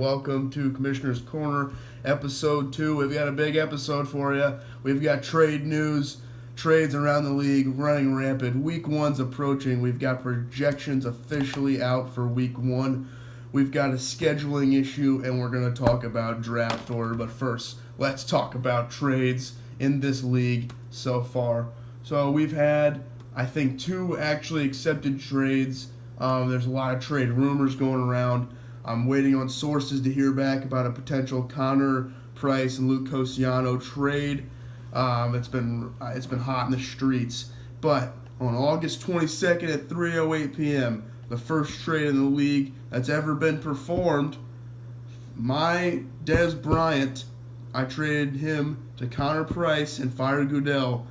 welcome to Commissioner's Corner, episode 2. We've got a big episode for you. We've got trade news, trades around the league running rampant. Week 1's approaching. We've got projections officially out for Week 1. We've got a scheduling issue, and we're going to talk about draft order. But first, let's talk about trades in this league so far. So we've had, I think, 2 actually accepted trades. There's a lot of trade rumors going around. I'm waiting on sources to hear back about a potential Connor Price and Luke Koscielny trade. It's been hot in the streets. But on August 22nd at 3:08 p.m., the first trade in the league that's ever been performed, my Dez Bryant, I traded him to Connor Price and Fire Goodell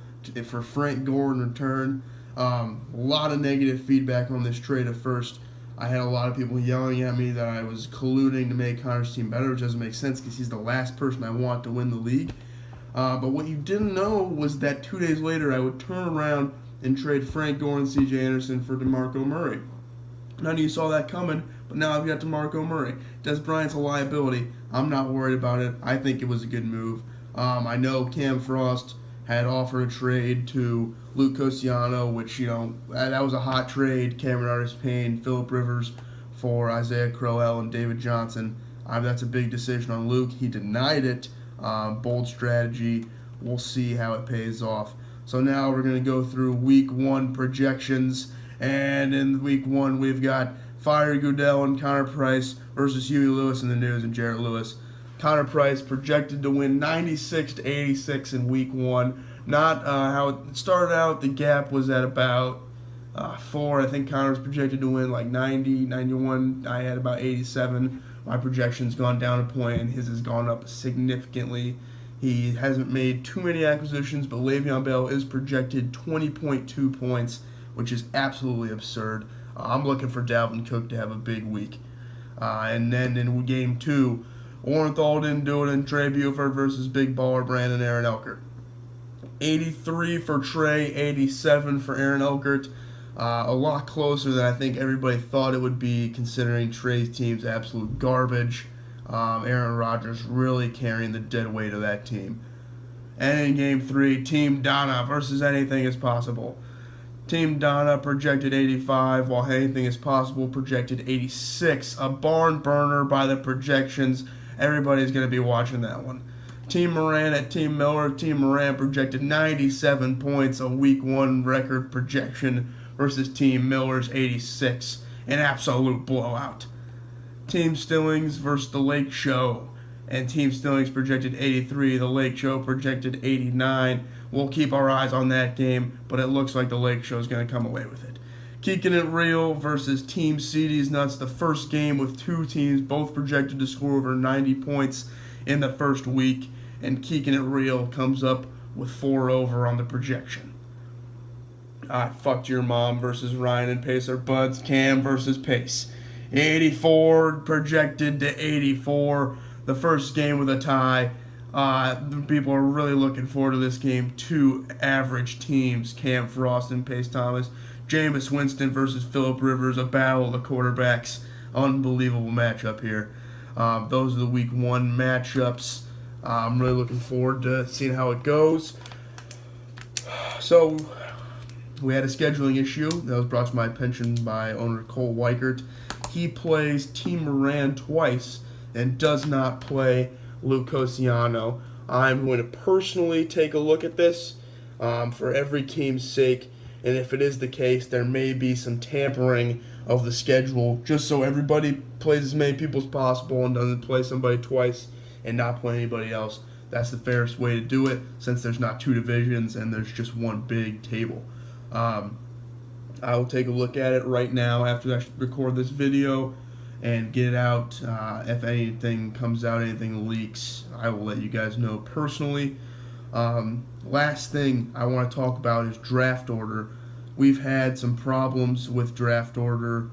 for Frank Gore in return. A lot of negative feedback on this trade at first. I had a lot of people yelling at me that I was colluding to make Connor's team better, which doesn't make sense because he's the last person I want to win the league. But what you didn't know was that 2 days later I would turn around and trade Frank Gore and C.J. Anderson for DeMarco Murray. None of you saw that coming, but now I've got DeMarco Murray. Dez Bryant's a liability. I'm not worried about it. I think it was a good move. I know Cam Frost had offered a trade to Luke Koscielny, which, that was a hot trade. Cameron Artis-Payne, Phillip Rivers for Isaiah Crowell and David Johnson. That's a big decision on Luke. He denied it. Bold strategy. We'll see how it pays off. So now we're going to go through Week 1 projections. And in Week 1, we've got Fire Goodell and Connor Price versus Huey Lewis in the news and Jarrett Lewis. Connor Price projected to win 96-86 in Week 1. Not how it started out. The gap was at about 4. I think Connor was projected to win like 90, 91. I had about 87. My projection's gone down a point, and his has gone up significantly. He hasn't made too many acquisitions, but Le'Veon Bell is projected 20.2 points, which is absolutely absurd. I'm looking for Dalvin Cook to have a big week. And then in Game 2, Orenthal didn't do it, and Trey Buford versus Big Baller Brandon Aaron Elkert. 83 for Trey, 87 for Aaron Elkert. A lot closer than I think everybody thought it would be, considering Trey's team's absolute garbage. Aaron Rodgers really carrying the dead weight of that team. And in Game 3, Team Donna versus Anything is Possible. Team Donna projected 85, while Anything is Possible projected 86. A barn burner by the projections. Everybody's going to be watching that one. Team Moran at Team Miller. Team Moran projected 97 points, a Week 1 record projection, versus Team Miller's 86. An absolute blowout. Team Stillings versus The Lake Show. And Team Stillings projected 83. The Lake Show projected 89. We'll keep our eyes on that game, but it looks like The Lake Show is going to come away with it. Keegan and Real versus Team CD's Nuts. The first game with 2 teams both projected to score over 90 points in the first week. And Keegan and Real comes up with 4 over on the projection. I fucked your mom versus Ryan and Pacer Buds. Cam versus Pace. 84 projected to 84. The first game with a tie. People are really looking forward to this game. 2 average teams, Cam Frost and Pace Thomas. Jameis Winston versus Phillip Rivers, a battle of the quarterbacks. Unbelievable matchup here. Those are the Week 1 matchups. I'm really looking forward to seeing how it goes. So, we had a scheduling issue that was brought to my attention by owner Cole Weichert. He plays Team Moran twice and does not play Luke Koscielny. I'm going to personally take a look at this for every team's sake. And if it is the case, there may be some tampering of the schedule, just so everybody plays as many people as possible and doesn't play somebody twice and not play anybody else. That's the fairest way to do it, since there's not 2 divisions and there's just one big table. I will take a look at it right now after I record this video and get it out. If anything comes out, anything leaks, I will let you guys know personally. Last thing I want to talk about is draft order. We've had some problems with draft order,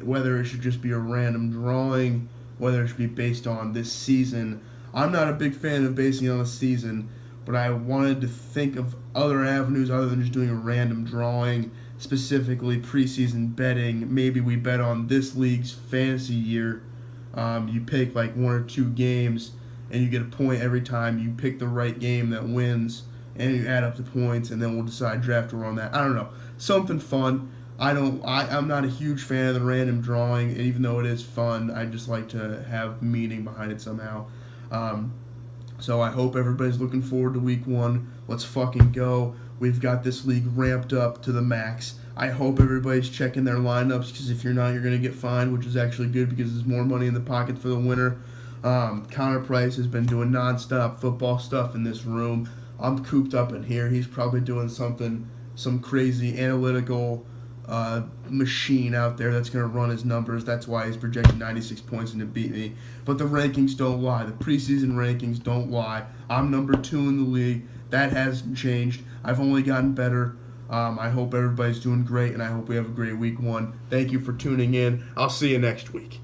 whether it should just be a random drawing, whether it should be based on this season. I'm not a big fan of basing it on the season, but I wanted to think of other avenues other than just doing a random drawing, specifically preseason betting. Maybe we bet on this league's fantasy year You pick like 1 or 2 games, and you get a point every time you pick the right game that wins, and you add up the points, and then we'll decide draft order on that. I don't know, something fun. I'm not a huge fan of the random drawing, even though it is fun. I just like to have meaning behind it somehow. So I hope everybody's looking forward to week 1. Let's fucking go. We've got this league ramped up to the max. I hope everybody's checking their lineups, because if you're not, you're going to get fined, which is actually good because there's more money in the pocket for the winner. Connor Price has been doing nonstop football stuff in this room. I'm cooped up in here. He's probably doing some crazy analytical machine out there that's going to run his numbers. That's why he's projected 96 points and to beat me. But the rankings don't lie. The preseason rankings don't lie. I'm number 2 in the league. That hasn't changed. I've only gotten better. I hope everybody's doing great, and I hope we have a great week 1. Thank you for tuning in. I'll see you next week.